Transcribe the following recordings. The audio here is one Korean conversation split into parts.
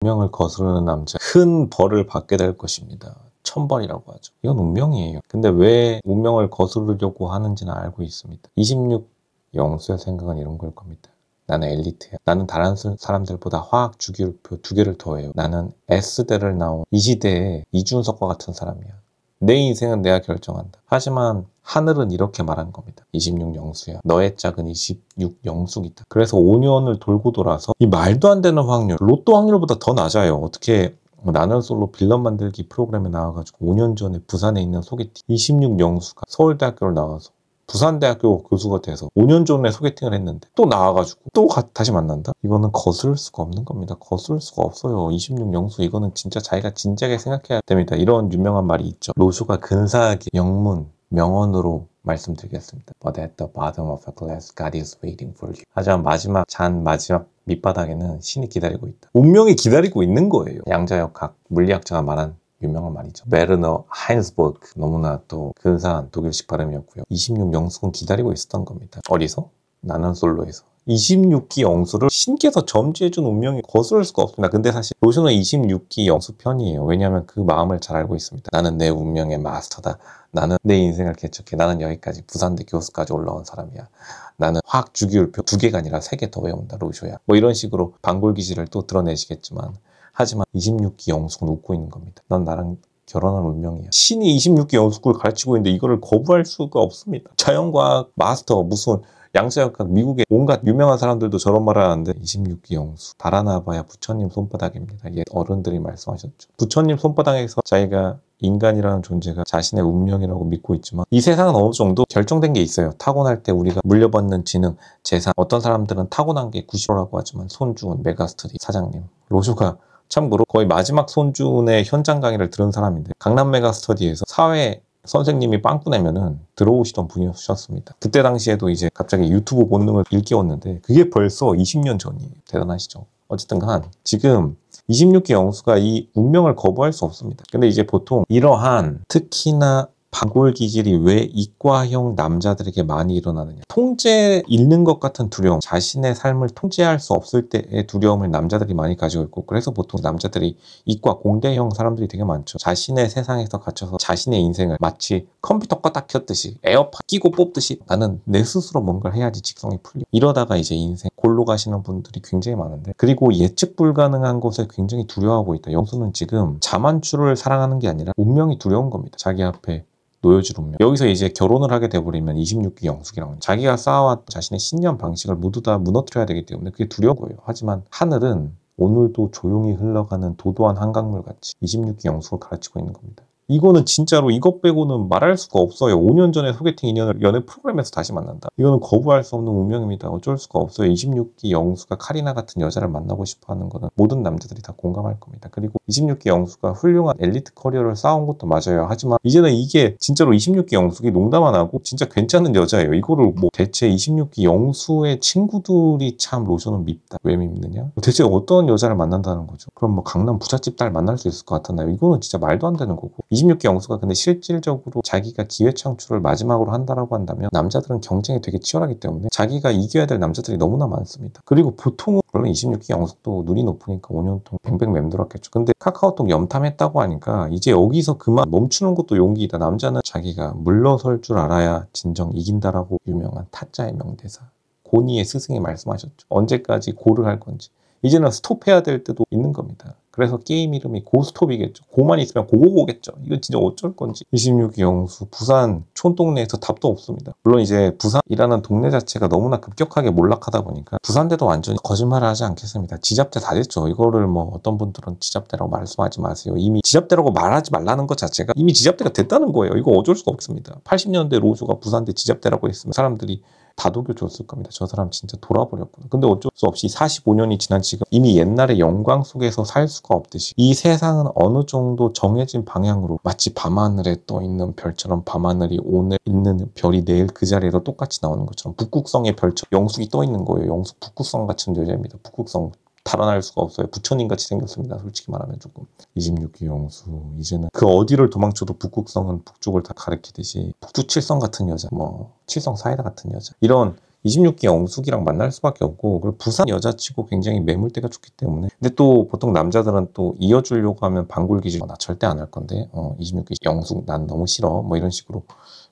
운명을 거스르는 남자, 큰 벌을 받게 될 것입니다. 천벌이라고 하죠. 이건 운명이에요. 근데 왜 운명을 거스르려고 하는지는 알고 있습니다. 26 영수의 생각은 이런 걸 겁니다. 나는 엘리트야. 나는 다른 사람들보다 화학 주기율표 2개를 더해요. 나는 S대를 나온 이 시대의 이준석과 같은 사람이야. 내 인생은 내가 결정한다. 하지만 하늘은 이렇게 말한 겁니다. 26 영수야. 너의 짝은 26 영수이다. 그래서 5년을 돌고 돌아서 이 말도 안 되는 확률, 로또 확률보다 더 낮아요. 어떻게 나는 솔로 빌런 만들기 프로그램에 나와가지고 5년 전에 부산에 있는 소개팅 26 영수가 서울대학교를 나와서 부산대학교 교수가 돼서 5년 전에 소개팅을 했는데 또 나와가지고 또 다시 만난다? 이거는 거스를 수가 없는 겁니다. 거스를 수가 없어요. 26 영수 이거는 진짜 자기가 진지하게 생각해야 됩니다. 이런 유명한 말이 있죠. 로쇼가 근사하게 영문, 명언으로 말씀드리겠습니다. But at the bottom of the glass, God is waiting for you. 하지만 마지막 밑바닥에는 신이 기다리고 있다. 운명이 기다리고 있는 거예요. 양자역학, 물리학자가 말한 유명한 말이죠. 베르너 하인스버그, 너무나 또 근사한 독일식 발음이었고요. 26 영수는 기다리고 있었던 겁니다. 어디서? 나는 솔로에서. 26기 영수를 신께서 점지해준 운명이 거스를 수가 없습니다. 근데 사실 로쇼는 26기 영수 편이에요. 왜냐하면 그 마음을 잘 알고 있습니다. 나는 내 운명의 마스터다. 나는 내 인생을 개척해. 나는 여기까지 부산대 교수까지 올라온 사람이야. 나는 화학 주기율표 2개가 아니라 3개 더 외운다. 로쇼야. 뭐 이런 식으로 방골기질을 또 드러내시겠지만 하지만 26기 영숙은 웃고 있는 겁니다. 넌 나랑 결혼할 운명이야. 신이 26기 영숙을 가르치고 있는데 이거를 거부할 수가 없습니다. 자연과학 마스터 무슨 양자역학 미국의 온갖 유명한 사람들도 저런 말을 하는데 26기 영수 달아나봐야 부처님 손바닥입니다. 예, 어른들이 말씀하셨죠. 부처님 손바닥에서 자기가 인간이라는 존재가 자신의 운명이라고 믿고 있지만 이 세상은 어느 정도 결정된 게 있어요. 타고날 때 우리가 물려받는 지능, 재산 어떤 사람들은 타고난 게 90%라고 하지만 손주은 메가스터디 사장님 로쇼가 참고로 거의 마지막 손준의 현장 강의를 들은 사람인데 강남 메가스터디에서 사회 선생님이 빵꾸 내면은 들어오시던 분이셨습니다. 그때 당시에도 이제 갑자기 유튜브 본능을 일깨웠는데 그게 벌써 20년 전이에요. 대단하시죠. 어쨌든 간 지금 26기 영수가 이 운명을 거부할 수 없습니다. 근데 이제 보통 이러한 특히나 방골 기질이 왜 이과형 남자들에게 많이 일어나느냐. 통제 잃는 것 같은 두려움, 자신의 삶을 통제할 수 없을 때의 두려움을 남자들이 많이 가지고 있고 그래서 보통 남자들이 이과 공대형 사람들이 되게 많죠. 자신의 세상에서 갇혀서 자신의 인생을 마치 컴퓨터 껐다 켰듯이 에어팟 끼고 뽑듯이 나는 내 스스로 뭔가를 해야지 직성이 풀려. 이러다가 이제 인생 골로 가시는 분들이 굉장히 많은데 그리고 예측 불가능한 것에 굉장히 두려워하고 있다. 영수는 지금 자만추를 사랑하는 게 아니라 운명이 두려운 겁니다. 자기 앞에 놓여질 운명. 여기서 이제 결혼을 하게 돼버리면 26기 영숙이랑 자기가 쌓아왔던 자신의 신념 방식을 모두 다 무너뜨려야 되기 때문에 그게 두려운 거예요. 하지만 하늘은 오늘도 조용히 흘러가는 도도한 한강물 같이 26기 영숙을 가르치고 있는 겁니다. 이거는 진짜로 이것 빼고는 말할 수가 없어요. 5년 전에 소개팅 인연을 연애 프로그램에서 다시 만난다. 이거는 거부할 수 없는 운명입니다. 어쩔 수가 없어요. 26기 영수가 카리나 같은 여자를 만나고 싶어하는 거는 모든 남자들이 다 공감할 겁니다. 그리고 26기 영수가 훌륭한 엘리트 커리어를 쌓아온 것도 맞아요. 하지만 이제는 이게 진짜로 26기 영숙이 농담 안 하고 진짜 괜찮은 여자예요. 이거를 뭐 대체 26기 영수의 친구들이 참 로션은 밉다. 왜 밉느냐? 대체 어떤 여자를 만난다는 거죠? 그럼 뭐 강남 부잣집 딸 만날 수 있을 것 같았나요? 이거는 진짜 말도 안 되는 거고 26기 영수가 근데 실질적으로 자기가 기회 창출을 마지막으로 한다라고 한다면 남자들은 경쟁이 되게 치열하기 때문에 자기가 이겨야 될 남자들이 너무나 많습니다. 그리고 보통은 물론 26기 영숙도 눈이 높으니까 5년 동안 뱅뱅 맴돌았겠죠. 근데 카카오톡 염탐했다고 하니까 이제 여기서 그만 멈추는 것도 용기이다. 남자는 자기가 물러설 줄 알아야 진정 이긴다라고 유명한 타짜의 명대사. 고니의 스승이 말씀하셨죠. 언제까지 고를 할 건지. 이제는 스톱해야 될 때도 있는 겁니다. 그래서 게임 이름이 고스톱이겠죠. 고만 있으면 고고고겠죠. 이건 진짜 어쩔 건지. 26기 영수 부산 촌동네에서 답도 없습니다. 물론 이제 부산이라는 동네 자체가 너무나 급격하게 몰락하다 보니까 부산대도 완전히 거짓말을 하지 않겠습니다. 지잡대 다 됐죠. 이거를 뭐 어떤 분들은 지잡대라고 말씀하지 마세요. 이미 지잡대라고 말하지 말라는 것 자체가 이미 지잡대가 됐다는 거예요. 이거 어쩔 수가 없습니다. 80년대 로쇼가 부산대 지잡대라고 했으면 사람들이 다독여 줬을 겁니다. 저 사람 진짜 돌아버렸구나. 근데 어쩔 수 없이 45년이 지난 지금 이미 옛날의 영광 속에서 살 수가 없듯이 이 세상은 어느 정도 정해진 방향으로 마치 밤하늘에 떠 있는 별처럼 밤하늘이 오늘 있는 별이 내일 그 자리에서 똑같이 나오는 것처럼 북극성의 별처럼 영숙이 떠 있는 거예요. 영숙 북극성 같은 여자입니다. 북극성 달아날 수가 없어요. 부처님같이 생겼습니다. 솔직히 말하면 조금. 26기 영수. 이제는 그 어디를 도망쳐도 북극성은 북쪽을 다 가리키듯이 북두 칠성 같은 여자, 뭐 칠성 사이다 같은 여자. 이런 26기 영숙이랑 만날 수밖에 없고, 그리고 부산 여자치고 굉장히 매물대가 좋기 때문에. 근데 또 보통 남자들은 또 이어주려고 하면 방골기질, 나 절대 안 할 건데 26기 영숙 난 너무 싫어, 뭐 이런 식으로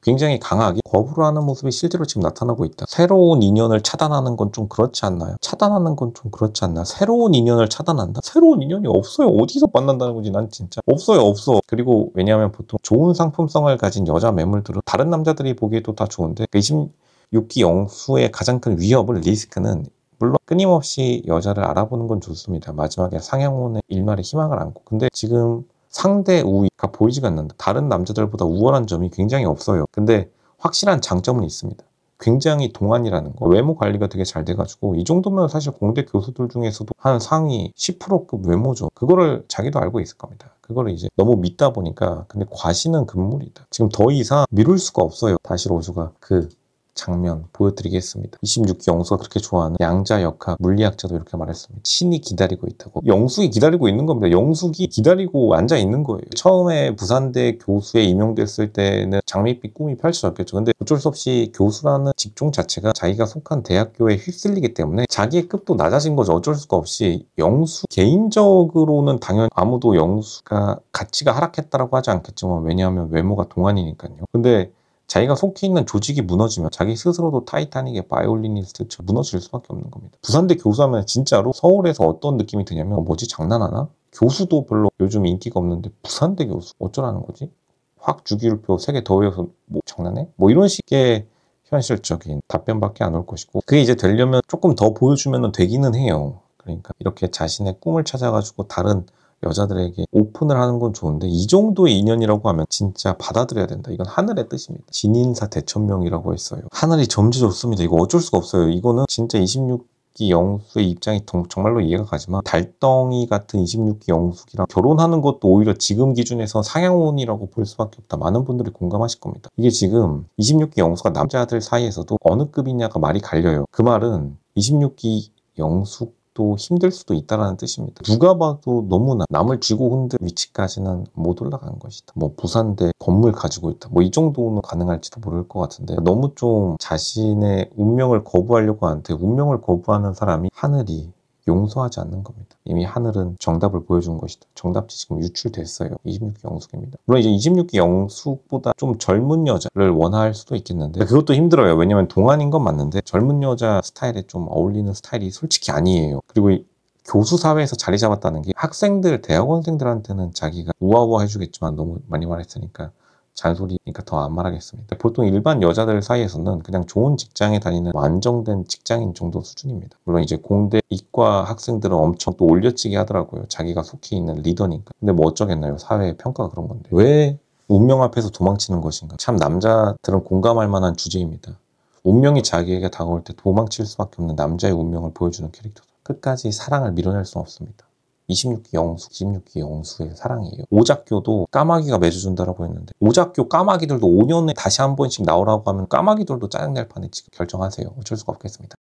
굉장히 강하게 거부를 하는 모습이 실제로 지금 나타나고 있다. 새로운 인연을 차단하는 건 좀 그렇지 않나요? 차단하는 건 좀 그렇지 않나? 새로운 인연을 차단한다? 새로운 인연이 없어요. 어디서 만난다는 거지? 난 진짜 없어요, 없어. 그리고 왜냐하면 보통 좋은 상품성을 가진 여자 매물들은 다른 남자들이 보기에도 다 좋은데, 26기 영수의 가장 큰 위협을, 리스크는, 물론 끊임없이 여자를 알아보는 건 좋습니다. 마지막에 상향혼의 일말의 희망을 안고. 근데 지금 상대 우위가 보이지가 않는다. 다른 남자들보다 우월한 점이 굉장히 없어요. 근데 확실한 장점은 있습니다. 굉장히 동안이라는 거. 외모 관리가 되게 잘 돼가지고, 이 정도면 사실 공대 교수들 중에서도 한 상위 10%급 외모죠. 그거를 자기도 알고 있을 겁니다. 그거를 이제 너무 믿다 보니까. 근데 과시는 금물이다. 지금 더 이상 미룰 수가 없어요. 다시 로즈가 그 장면 보여드리겠습니다. 26기 영수가 그렇게 좋아하는 양자 역학 물리학자도 이렇게 말했습니다. 신이 기다리고 있다고. 영숙이 기다리고 있는 겁니다. 영숙이 기다리고 앉아 있는 거예요. 처음에 부산대 교수에 임용됐을 때는 장밋빛 꿈이 펼쳐졌겠죠. 근데 어쩔 수 없이 교수라는 직종 자체가 자기가 속한 대학교에 휩쓸리기 때문에 자기의 급도 낮아진 거죠. 어쩔 수가 없이. 영수 개인적으로는 당연히 아무도 영수가 가치가 하락했다라고 하지 않겠지만, 왜냐하면 외모가 동안이니까요. 근데 자기가 속해 있는 조직이 무너지면 자기 스스로도 타이타닉의 바이올리니스트처럼 무너질 수밖에 없는 겁니다. 부산대 교수하면 진짜로 서울에서 어떤 느낌이 드냐면, 뭐지, 장난하나? 교수도 별로 요즘 인기가 없는데 부산대 교수 어쩌라는 거지? 확 주기율표 3개 더 외워서 뭐 장난해? 뭐 이런 식의 현실적인 답변밖에 안 올 것이고, 그게 이제 되려면 조금 더 보여주면 되기는 해요. 그러니까 이렇게 자신의 꿈을 찾아가지고 다른 여자들에게 오픈을 하는 건 좋은데, 이 정도의 인연이라고 하면 진짜 받아들여야 된다. 이건 하늘의 뜻입니다. 진인사 대천명이라고 했어요. 하늘이 점지 좋습니다. 이거 어쩔 수가 없어요. 이거는 진짜 26기 영수의 입장이 정말로 이해가 가지만, 달덩이 같은 26기 영숙이랑 결혼하는 것도 오히려 지금 기준에서 상향혼이라고 볼 수밖에 없다. 많은 분들이 공감하실 겁니다. 이게 지금 26기 영수가 남자들 사이에서도 어느 급이냐가 말이 갈려요. 그 말은 26기 영숙 또 힘들 수도 있다는 뜻입니다. 누가 봐도 너무나 남을 쥐고 흔들 위치까지는 못 올라간 것이다. 뭐 부산대 건물 가지고 있다. 뭐 이 정도는 가능할지도 모를 것 같은데, 너무 좀 자신의 운명을 거부하려고 하는데, 운명을 거부하는 사람이 하늘이 용서하지 않는 겁니다. 이미 하늘은 정답을 보여준 것이다. 정답지 지금 유출됐어요. 26기 영숙입니다. 물론 이제 26기 영숙보다 좀 젊은 여자를 원할 수도 있겠는데, 그것도 힘들어요. 왜냐면 동안인 건 맞는데 젊은 여자 스타일에 좀 어울리는 스타일이 솔직히 아니에요. 그리고 교수 사회에서 자리 잡았다는 게, 학생들, 대학원생들한테는 자기가 우아우아 해주겠지만, 너무 많이 말했으니까 잔소리니까 더 안 말하겠습니다. 보통 일반 여자들 사이에서는 그냥 좋은 직장에 다니는 안정된 직장인 정도 수준입니다. 물론 이제 공대 이과 학생들은 엄청 또 올려치기 하더라고요. 자기가 속해 있는 리더니까. 근데 뭐 어쩌겠나요. 사회의 평가가 그런 건데. 왜 운명 앞에서 도망치는 것인가? 참 남자들은 공감할 만한 주제입니다. 운명이 자기에게 다가올 때 도망칠 수밖에 없는 남자의 운명을 보여주는 캐릭터다. 끝까지 사랑을 밀어낼 수는 없습니다. 26기 영수, 26기 영수의 사랑이에요. 오작교도 까마귀가 맺어준다라고 했는데, 오작교 까마귀들도 5년에 다시 한 번씩 나오라고 하면 까마귀들도 짜증낼 판에 지금 결정하세요. 어쩔 수가 없겠습니다.